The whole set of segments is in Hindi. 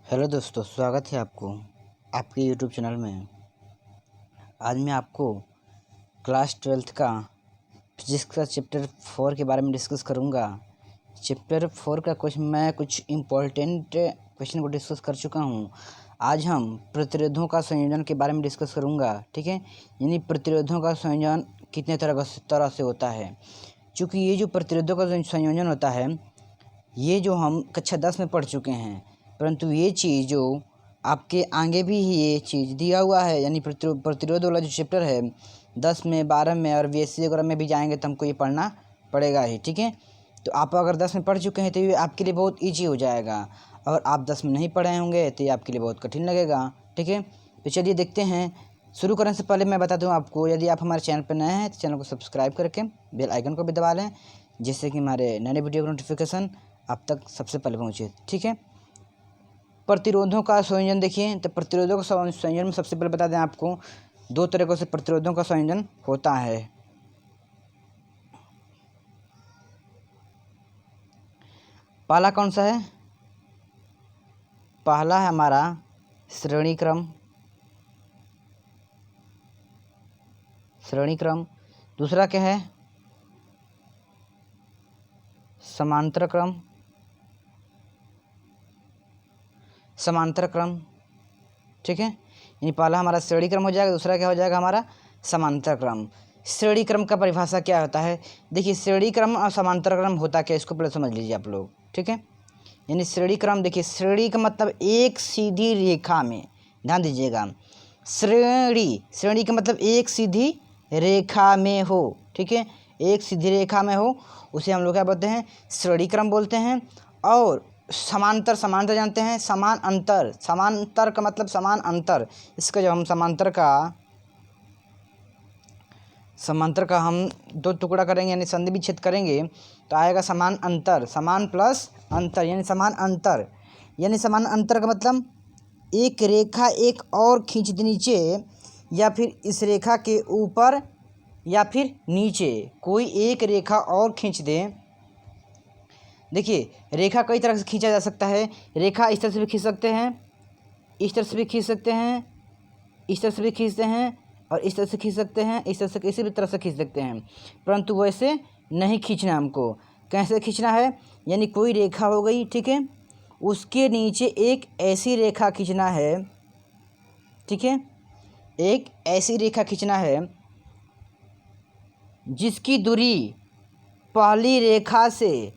हेलो दोस्तों, स्वागत है आपको आपके यूट्यूब चैनल में। आज मैं आपको क्लास 12th का फिजिक्स का चैप्टर 4 के बारे में डिस्कस करूंगा। चैप्टर 4 का कुछ इम्पोर्टेंट क्वेश्चन को डिस्कस कर चुका हूं। आज हम प्रतिरोधों का संयोजन के बारे में डिस्कस करूंगा। ठीक है, यानी प्रतिरोधों का संयोजन कितने तरह से होता है। चूँकि ये जो प्रतिरोधों का संयोजन होता है, ये जो हम कक्षा 10 में पढ़ चुके हैं, परंतु ये चीज़ जो आपके आगे भी ये चीज़ दिया हुआ है, यानी प्रतिरोध वाला जो चैप्टर है 10 में, 12 में और बीएससी वगैरह में भी जाएंगे तो हमको ये पढ़ना पड़ेगा ही। ठीक है, तो आप अगर 10 में पढ़ चुके हैं तो ये आपके लिए बहुत ईजी हो जाएगा। अगर आप 10 में नहीं पढ़े होंगे तो ये आपके लिए बहुत कठिन लगेगा। ठीक है, तो चलिए देखते हैं। शुरू करने से पहले मैं बता दूं आपको, यदि आप हमारे चैनल पर नए हैं तो चैनल को सब्सक्राइब करके बेल आइकन को भी दबा लें, जिससे कि हमारे नए वीडियो का नोटिफिकेशन आप तक सबसे पहले पहुँचे। ठीक है, प्रतिरोधों का संयोजन देखिए, तो प्रतिरोधों का संयोजन में सबसे पहले बता दें आपको, दो तरीकों से प्रतिरोधों का संयोजन होता है। पहला कौन सा है? पहला है हमारा श्रेणी क्रम। दूसरा क्या है? समांतर क्रम। ठीक है, यानी पहला हमारा श्रेणी क्रम हो जाएगा, दूसरा क्या हो जाएगा हमारा समांतर क्रम। श्रेणी क्रम का परिभाषा क्या होता है? देखिए, श्रेणी क्रम और समांतर क्रम होता क्या, इसको पहले समझ लीजिए आप लोग। ठीक है, यानी श्रेणी क्रम, देखिए श्रेणी का मतलब एक सीधी रेखा में, ध्यान दीजिएगा, श्रेणी का मतलब एक सीधी रेखा में हो। ठीक है, एक सीधी रेखा में हो, उसे हम लोग क्या बोलते हैं? श्रेणी क्रम बोलते हैं। और समांतर जानते हैं, समांतर का मतलब समान अंतर। इसका जब हम समांतर का हम दो टुकड़ा करेंगे, यानी संधि विच्छेद करेंगे, तो आएगा समान अंतर, समान प्लस अंतर, यानी समान अंतर। यानी समान अंतर का मतलब एक रेखा एक और खींच दे नीचे, या फिर इस रेखा के ऊपर या फिर नीचे कोई एक रेखा और खींच दें। देखिए, रेखा कई तरह से खींचा जा सकता है। रेखा इस तरह से भी खींच सकते हैं, इस तरह से भी खींच सकते हैं, इस तरह से भी खींचते हैं, और इस तरह से खींच सकते हैं, इस तरह से, किसी भी तरह से खींच सकते हैं। परंतु वैसे नहीं खींचना हमको। कैसे खींचना है? यानी कोई रेखा हो गई, ठीक है, उसके नीचे एक ऐसी रेखा खींचना है। ठीक है, एक ऐसी रेखा खींचना है जिसकी दूरी पहली रेखा से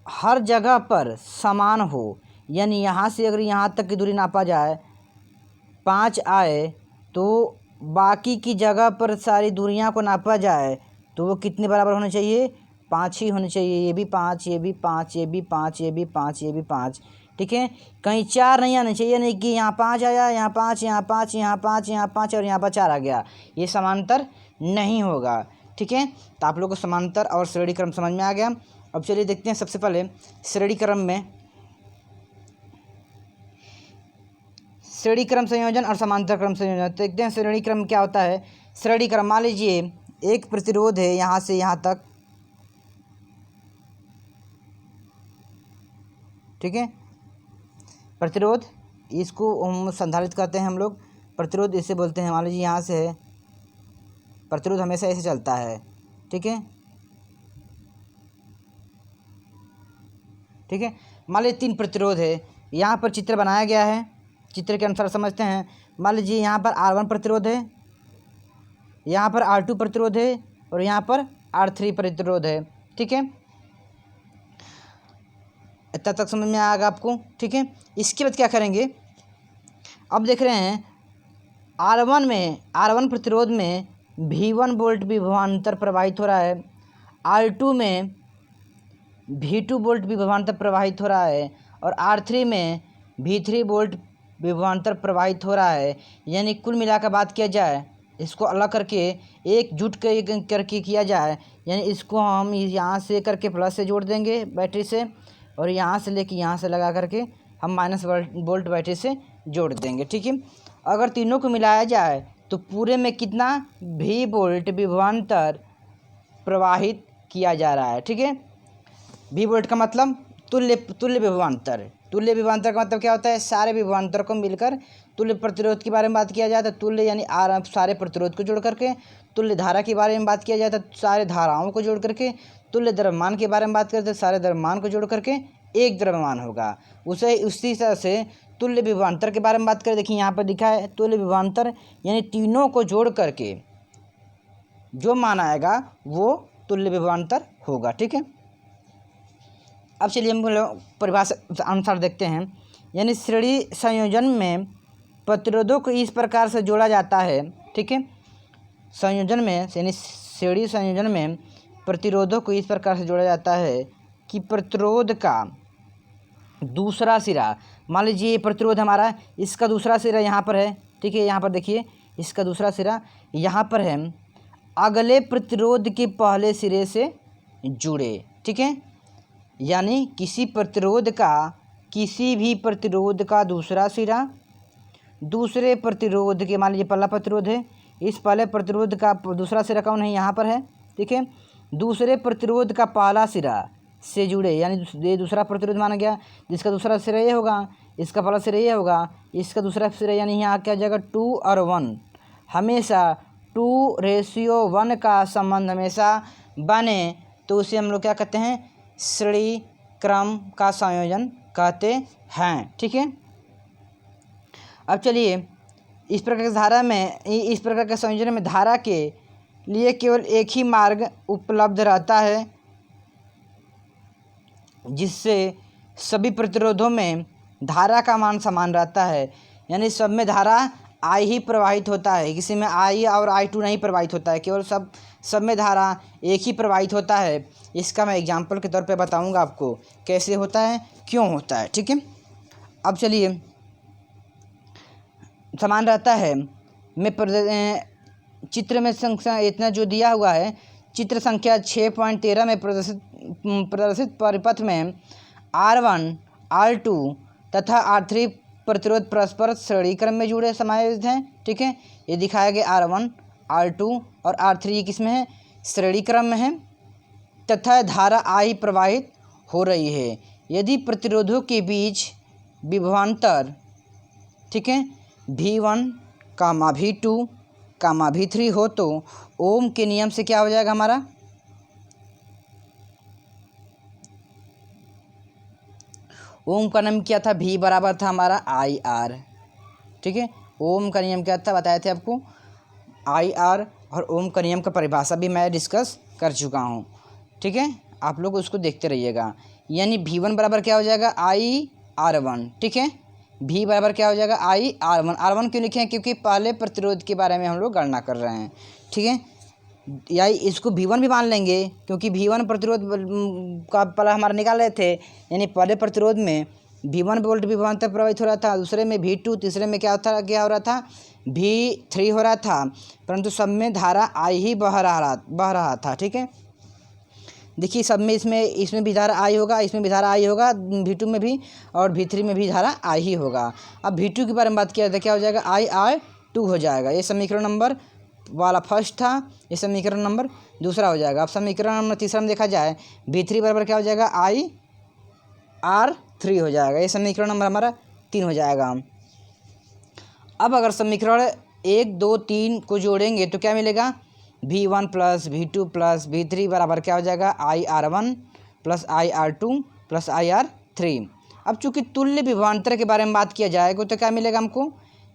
हर जगह पर समान हो। यानी यहाँ से अगर यहाँ तक की दूरी नापा जाए 5 आए, तो बाकी की जगह पर सारी दूरियां को नापा जाए तो वो कितने बराबर होने चाहिए? 5 ही होने चाहिए। ये भी 5, ये भी 5, ये भी 5, ये भी 5, ये भी 5। ठीक है, कहीं 4 नहीं आने चाहिए, नहीं कि यहाँ 5 आया, यहाँ 5, यहाँ 5, यहाँ 5, यहाँ 5 और यहाँ पर 4 आ गया, ये समांतर नहीं होगा। ठीक है, तो आप लोग को समांतर और श्रेणी क्रम समझ में आ गया। अब चलिए देखते हैं सबसे पहले श्रेणी क्रम संयोजन और समांतर क्रम संयोजन। तो देखते हैं श्रेणी क्रम क्या होता है। श्रेणी क्रम, मान लीजिए एक प्रतिरोध है यहाँ से यहाँ तक। ठीक है, प्रतिरोध, इसको हम संधारित्र कहते हैं हम लोग, प्रतिरोध इसे बोलते हैं। मान लीजिए यहाँ से है, प्रतिरोध हमेशा ऐसे चलता है। ठीक है, ठीक है, मान लीजिए 3 प्रतिरोध है, यहाँ पर चित्र बनाया गया है, चित्र के अनुसार समझते हैं। मान लीजिए यहाँ पर R1 प्रतिरोध है, यहाँ पर R2 प्रतिरोध है, और यहाँ पर R3 प्रतिरोध है। ठीक है, इतना तक समझ में आएगा आपको। ठीक है, इसके बाद क्या करेंगे, अब देख रहे हैं R1 प्रतिरोध में V1 वोल्ट विभवांतर प्रवाहित हो रहा है, R2 में V2 वोल्ट विभवांतर प्रवाहित हो रहा है, और R3 में V3 वोल्ट विभवांतर प्रवाहित हो रहा है। यानी कुल मिलाकर बात किया जाए, इसको अलग करके एकजुट करके किया जाए, यानी इसको हम यहाँ से करके प्लस से जोड़ देंगे बैटरी से, और यहाँ से लेके यहाँ से लगा करके हम माइनस वोल्ट बैटरी से जोड़ देंगे। ठीक है, अगर तीनों को मिलाया जाए तो पूरे में कितना V वोल्ट विभवांतर प्रवाहित किया जा रहा है। ठीक है, V वोल्ट का मतलब तुल्य विभवांतर, तुल्य विभवांतर का मतलब क्या होता है, सारे विभवांतर को मिलकर तुल्य प्रतिरोध के बारे में बात किया जाए तो तुल्य यानी सारे प्रतिरोध को जोड़ करके, तुल्य धारा के बारे में बात किया जाए तो सारे धाराओं को जोड़ करके, तुल्य द्रव्यमान के बारे में बात करते तो सारे द्रव्यमान को जोड़ करके एक द्रव्यमान होगा। उसी तरह से तुल्य विभवांतर के बारे में बात करें, देखिए यहाँ पर लिखा है तुल्य विभवांतर यानी तीनों को जोड़ करके जो मान आएगा वो तुल्य विभवांतर होगा। ठीक है, अब चलिए हम लोग परिभाषा अनुसार देखते हैं। यानी श्रेणी संयोजन में प्रतिरोधों को इस प्रकार से जोड़ा जाता है। ठीक है, संयोजन में यानी श्रेणी संयोजन में प्रतिरोधों को इस प्रकार से जोड़ा जाता है कि प्रतिरोध का दूसरा सिरा, मान लीजिए ये प्रतिरोध हमारा, इसका दूसरा सिरा यहाँ पर है। ठीक है, यहाँ पर देखिए इसका दूसरा सिरा यहाँ पर है, अगले प्रतिरोध के पहले सिरे से जुड़े। ठीक है, यानी किसी भी प्रतिरोध का दूसरा सिरा दूसरे प्रतिरोध के, मान लीजिए पहला प्रतिरोध है, इस पहले प्रतिरोध का दूसरा सिरा कौन है, यहाँ पर है। ठीक है, दूसरे प्रतिरोध का पहला सिरा से जुड़े, यानी ये दूसरा प्रतिरोध माना गया, जिसका दूसरा सिरा ये होगा, इसका पहला सिरा ये होगा, इसका दूसरा सिरा, यानी यहाँ क्या हो जाएगा 2 और 1, हमेशा 2:1 का संबंध हमेशा बने तो उसे हम लोग क्या कहते हैं, श्रेणी क्रम का संयोजन कहते हैं। ठीक है, अब चलिए इस प्रकार की धारा में, इस प्रकार के संयोजन में धारा के लिए केवल एक ही मार्ग उपलब्ध रहता है, जिससे सभी प्रतिरोधों में धारा का मान समान रहता है। यानी सब में धारा I ही प्रवाहित होता है, किसी में I और I2 नहीं प्रवाहित होता है, केवल सब में धारा एक ही प्रवाहित होता है। इसका मैं एग्जाम्पल के तौर पे बताऊंगा आपको कैसे होता है, क्यों होता है। ठीक है, अब चलिए समान रहता है। मैं चित्र में संख्या इतना जो दिया हुआ है, चित्र संख्या 6.13 में प्रदर्शित परिपथ में R1 R2 तथा R3 प्रतिरोध परस्पर श्रेणी क्रम में जुड़े समायोजित हैं। ठीक है, ये दिखाया गया R1 R2 और R3 किस में है, श्रेणी क्रम में है, तथा धारा I प्रवाहित हो रही है। यदि प्रतिरोधों के बीच विभवांतर, ठीक है, V1, V2, V3 हो तो ओम के नियम से क्या हो जाएगा हमारा, ओम का नियम क्या था, V बराबर था हमारा IR। ठीक है, ओम का नियम क्या था बताए थे आपको, IR, और ओम का नियम का परिभाषा भी मैं डिस्कस कर चुका हूँ। ठीक है, आप लोग उसको देखते रहिएगा। यानी V1 बराबर क्या हो जाएगा IR1। ठीक है, V बराबर क्या हो जाएगा IR1। R1 क्यों लिखे हैं, क्योंकि पहले प्रतिरोध के बारे में हम लोग गणना कर रहे हैं। ठीक है, या इसको V1 भी मान लेंगे, क्योंकि V1 प्रतिरोध का पहला हमारा निकाल रहे थे। यानी पहले प्रतिरोध में V1 वोल्ट विभवांतर प्रवाहित हो रहा था, दूसरे में V2, तीसरे में क्या हो रहा था V3 हो रहा था, परंतु सब में धारा I ही बह रहा था। ठीक है, देखिए सब में इसमें भी धारा I होगा, इसमें भी धारा I होगा, V2 में भी और V3 में भी धारा I ही होगा। अब V2 के बारे में बात किया जाए, क्या हो जाएगा IR2 हो जाएगा। ये समीकरण नंबर वाला फर्स्ट था, ये समीकरण नंबर दूसरा हो जाएगा। अब समीकरण नंबर तीसरा में देखा जाए, V3 बराबर क्या हो जाएगा IR3 हो जाएगा। ये समीकरण नंबर हमारा 3 हो जाएगा। अब अगर समीकरण 1, 2, 3 को जोड़ेंगे तो क्या मिलेगा, V1 plus V2 plus V3 बराबर क्या हो जाएगा IR1 plus IR2 plus IR3। अब चूंकि तुल्य विभवांतर के बारे में बात किया जाएगा तो क्या मिलेगा हमको,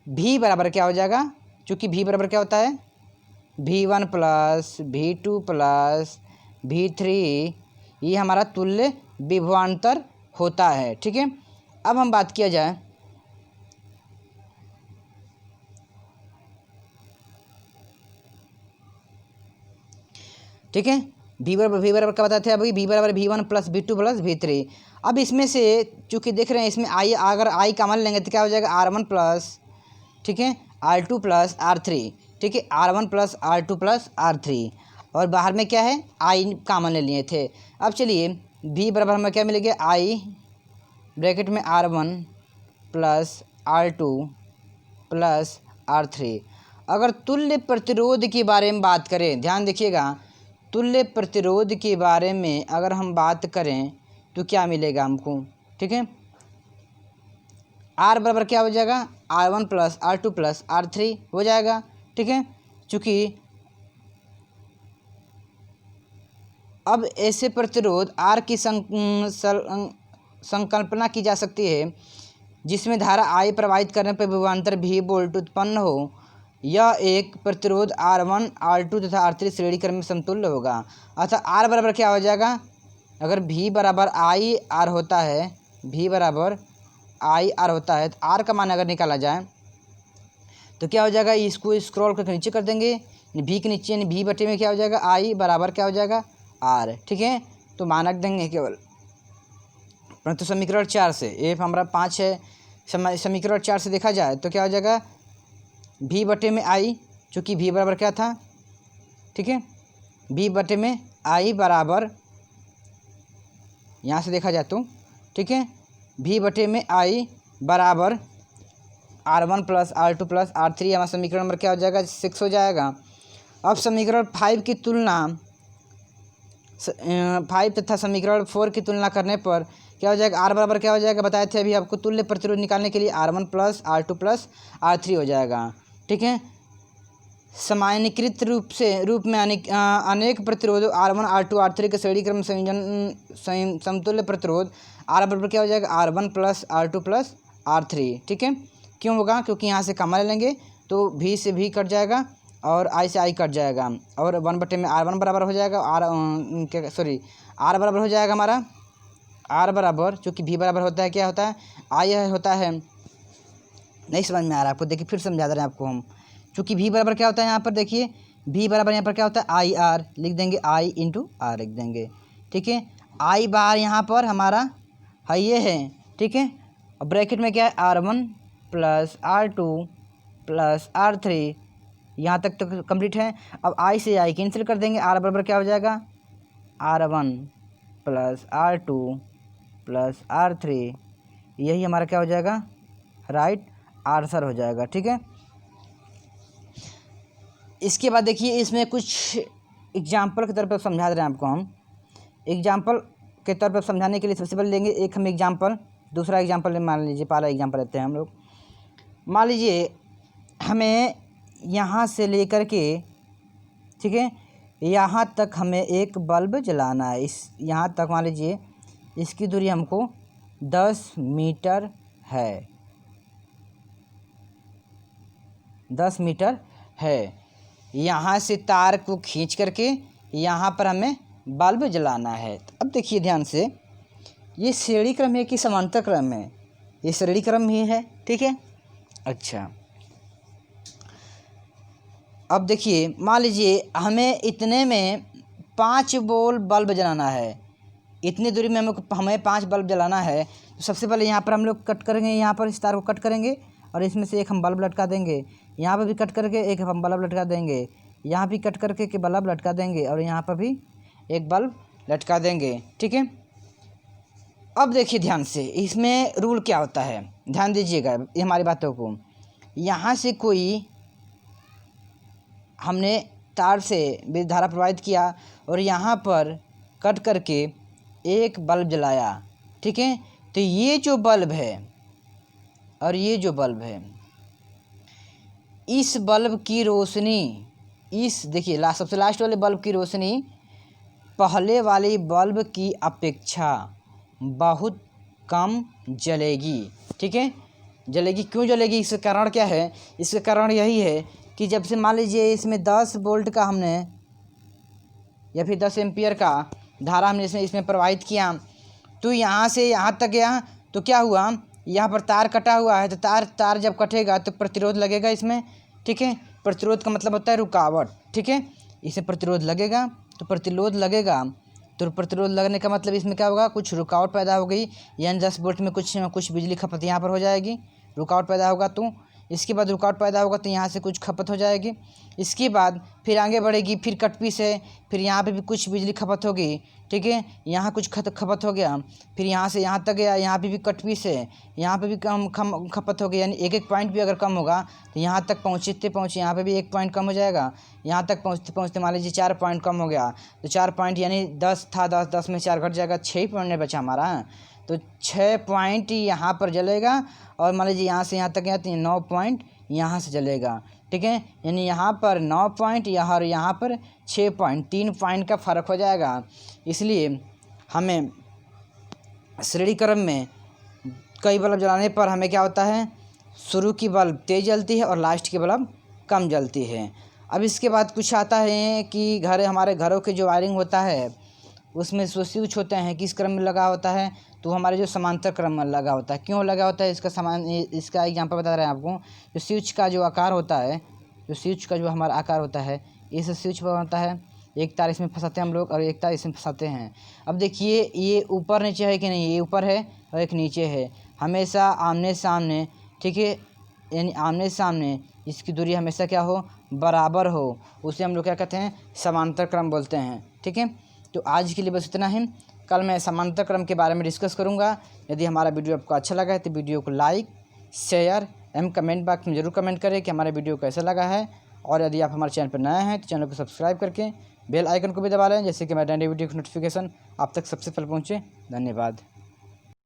V बराबर क्या हो जाएगा, चूँकि V बराबर क्या होता है V1 plus V2 plus V3, ये हमारा तुल्य विभवांतर होता है। ठीक है, अब हम बात किया जाए ठीक है, V बराबर क्या बताते हैं अभी, V बराबर V1 plus V2 plus V3। अब इसमें से चूँकि देख रहे हैं इसमें अगर I कॉमन लेंगे तो क्या हो जाएगा R1 प्लस, ठीक है, R2 प्लस R3। ठीक है, R1 plus R2 plus R3, और बाहर में क्या है I कॉमन ले लिए थे। अब चलिए V बराबर हमें क्या मिलेगा I ब्रैकेट में R1 plus R2 plus R3। अगर तुल्य प्रतिरोध के बारे में बात करें, ध्यान देखिएगा, तुल्य प्रतिरोध के बारे में अगर हम बात करें तो क्या मिलेगा हमको। ठीक है, आर बराबर क्या हो जाएगा, R1 plus R2 plus R3 हो जाएगा। ठीक है, चूँकि अब ऐसे प्रतिरोध आर की संकल्पना की जा सकती है जिसमें धारा आई प्रवाहित करने पर विभवांतर भी वोल्ट उत्पन्न हो। यह एक प्रतिरोध R1 R2 तथा R3 श्रेणी क्रम में समतुल्य होगा। अतः आर बराबर क्या हो जाएगा, अगर V बराबर आई आर होता है, V बराबर आई आर होता है, तो आर का मान अगर निकाला जाए तो क्या हो जाएगा, इसको स्क्रॉल करके नीचे कर देंगे, V के नीचे यानी V बटे में क्या हो जाएगा, आई बराबर क्या हो जाएगा, आर। ठीक है, तो मानक देंगे केवल, परंतु समीकरण 4 से एफ हमारा 5 है, समीकरण 4 से देखा जाए तो क्या हो जाएगा, V बटे में आई, चूँकि V बराबर क्या था, ठीक है, V बटे में आई बराबर, यहाँ से देखा जाए तो ठीक है, V बटे में आई बराबर R1 plus R2 plus R3, हमारा समीकरण नंबर क्या हो जाएगा, 6 हो जाएगा। अब समीकरण 5 की तुलना 5 तथा समीकरण 4 की तुलना करने पर क्या हो जाएगा, आर बराबर क्या हो जाएगा, बताए थे अभी आपको, तुल्य प्रतिरोध निकालने के लिए R1 plus R2 plus R3 हो जाएगा। ठीक है, सामान्यीकृत रूप में अनेक प्रतिरोधों R1 R2 R3 के श्रेणी क्रम संयोजन समतुल्य प्रतिरोध आर बराबर क्या हो जाएगा, R1 plus R2 plus R3। ठीक है, क्यों होगा, क्योंकि यहाँ से कॉमन ले लेंगे तो V से V कट जाएगा और I से I कट जाएगा और 1 बटे में R1 बराबर हो जाएगा, R बराबर हो जाएगा हमारा, R बराबर, चूँकि V बराबर होता है क्या होता है, I होता है। नहीं समझ में आ रहा है आपको, देखिए फिर समझा दे रहे हैं आपको हम, चूँकि V बराबर क्या होता है यहाँ पर, देखिए V बराबर यहाँ पर क्या होता है, आई आर लिख देंगे, I इंटू आर लिख देंगे। ठीक है, I बार यहाँ पर हमारा है ये है। ठीक है, और ब्रैकेट में क्या है, R1 plus R2 plus R3, यहाँ तक तो कंप्लीट है। अब I से I कैंसिल कर देंगे, R बराबर क्या हो जाएगा, R1 plus R2 plus R3, यही हमारा क्या हो जाएगा, राइट आंसर हो जाएगा। ठीक है, इसके बाद देखिए इसमें कुछ एग्जाम्पल के तौर पर समझा दे रहे हैं आपको हम। एग्जाम्पल के तौर पर समझाने के लिए सबसे पहले लेंगे एक हम एग्जाम्पल, दूसरा एग्जाम्पल मान लीजिए, पहला एग्जाम्पल लेते हैं हम लोग। मान लीजिए हमें यहाँ से लेकर के, ठीक है, यहाँ तक हमें एक बल्ब जलाना है। इस यहाँ तक मान लीजिए इसकी दूरी हमको 10 मीटर है, 10 मीटर है। यहाँ से तार को खींच करके यहाँ पर हमें बल्ब जलाना है। तो अब देखिए ध्यान से, ये श्रेणी क्रम है कि समांतर क्रम है, ये श्रेणी क्रम ही है। ठीक है, अच्छा अब देखिए मान लीजिए हमें इतने में 5 बोल बल्ब जलाना है, इतनी दूरी में हमें 5 बल्ब जलाना है। तो सबसे पहले यहाँ पर हम लोग कट करेंगे, यहाँ पर इस तार को कट करेंगे और इसमें से एक हम बल्ब लटका देंगे, यहाँ पर भी कट करके एक हम बल्ब लटका देंगे, यहाँ भी कट करके के बल्ब लटका देंगे और यहाँ पर भी एक बल्ब लटका देंगे। ठीक है, अब देखिए ध्यान से, इसमें रूल क्या होता है, ध्यान दीजिएगा ये हमारी बातों को। यहाँ से कोई हमने तार से विद्युत धारा प्रवाहित किया और यहाँ पर कट करके एक बल्ब जलाया। ठीक है, तो ये जो बल्ब है और ये जो बल्ब है, इस बल्ब की रोशनी, इस देखिए सबसे लास्ट वाले बल्ब की रोशनी पहले वाली बल्ब की अपेक्षा बहुत कम जलेगी। ठीक है, जलेगी, क्यों जलेगी, इसका कारण क्या है, इसका कारण यही है कि जब से मान लीजिए इसमें 10 वोल्ट का हमने या फिर 10 एम्पियर का धारा हमने इसमें प्रवाहित किया, तो यहाँ से यहाँ तक गया, तो क्या हुआ, यहाँ पर तार कटा हुआ है, तो तार जब कटेगा तो प्रतिरोध लगेगा इसमें। ठीक है, प्रतिरोध का मतलब होता है रुकावट। ठीक है, इसमें प्रतिरोध लगेगा, तो प्रतिरोध लगेगा, तो प्रतिरोध लगने का मतलब इसमें क्या होगा, कुछ रुकावट पैदा हो गई, यानी 10 वोल्ट में कुछ बिजली खपत यहाँ पर हो जाएगी, रुकावट पैदा होगा। तो इसके बाद रुकावट पैदा होगा तो यहाँ से कुछ खपत हो जाएगी, इसके बाद फिर आगे बढ़ेगी, फिर कटपीस है, फिर यहाँ पे भी कुछ बिजली खपत होगी। ठीक है, यहाँ कुछ खपत हो गया, फिर यहाँ से यहाँ तक गया, यहाँ पे भी कटपीस है, यहाँ पे भी कम खपत हो गई, यानी एक एक पॉइंट भी अगर कम होगा तो यहाँ तक पहुँचते यहाँ पे भी 1 पॉइंट कम हो जाएगा, यहाँ तक पहुँचते मान लीजिए 4 पॉइंट कम हो गया, तो 4 पॉइंट यानी 10 था, 10 में 4 घट जाएगा, 6 पॉइंट बचा हमारा। तो 6 पॉइंट यहाँ पर जलेगा और मान लीजिए यहाँ से यहाँ तक गया तो 9 पॉइंट यहाँ से जलेगा, ठीक है। यानी यहाँ पर 9 पॉइंट यहाँ पर 6 पॉइंट, 3 पॉइंट का फ़र्क हो जाएगा। इसलिए हमें श्रेणी क्रम में कई बल्ब जलाने पर हमें क्या होता है, शुरू की बल्ब तेज़ जलती है और लास्ट की बल्ब कम जलती है। अब इसके बाद कुछ आता है कि हमारे घरों के जो वायरिंग होता है उसमें जो स्विच होते हैं किस क्रम में लगा होता है, तो हमारे जो समांतर क्रम में लगा होता है। क्यों लगा होता है इसका एग्जांपल बता रहे हैं आपको। जो स्विच का जो आकार होता है, जो स्विच का जो हमारा आकार होता है, इस स्विच पर होता है एक तार इसमें फंसाते हैं हम लोग और एक तार इसमें फंसाते हैं। अब देखिए ये ऊपर नीचे है कि नहीं, ये ऊपर है और एक नीचे है, हमेशा आमने सामने, ठीक है। यानी आमने सामने इसकी दूरी हमेशा क्या हो, बराबर हो, उसे हम लोग क्या कहते हैं, समांतर क्रम बोलते हैं, ठीक है। तो आज के लिए बस इतना ही। कल मैं समांतर क्रम के बारे में डिस्कस करूंगा। यदि हमारा वीडियो आपको अच्छा लगा है तो वीडियो को लाइक, शेयर एवं कमेंट बॉक्स में ज़रूर कमेंट करें कि हमारा वीडियो कैसा लगा है। और यदि आप हमारे चैनल पर नए हैं तो चैनल को सब्सक्राइब करके बेल आइकन को भी दबा लें, जैसे कि मैं डेली वीडियो की नोटिफिकेशन आप तक सबसे पहले पहुँचे। धन्यवाद।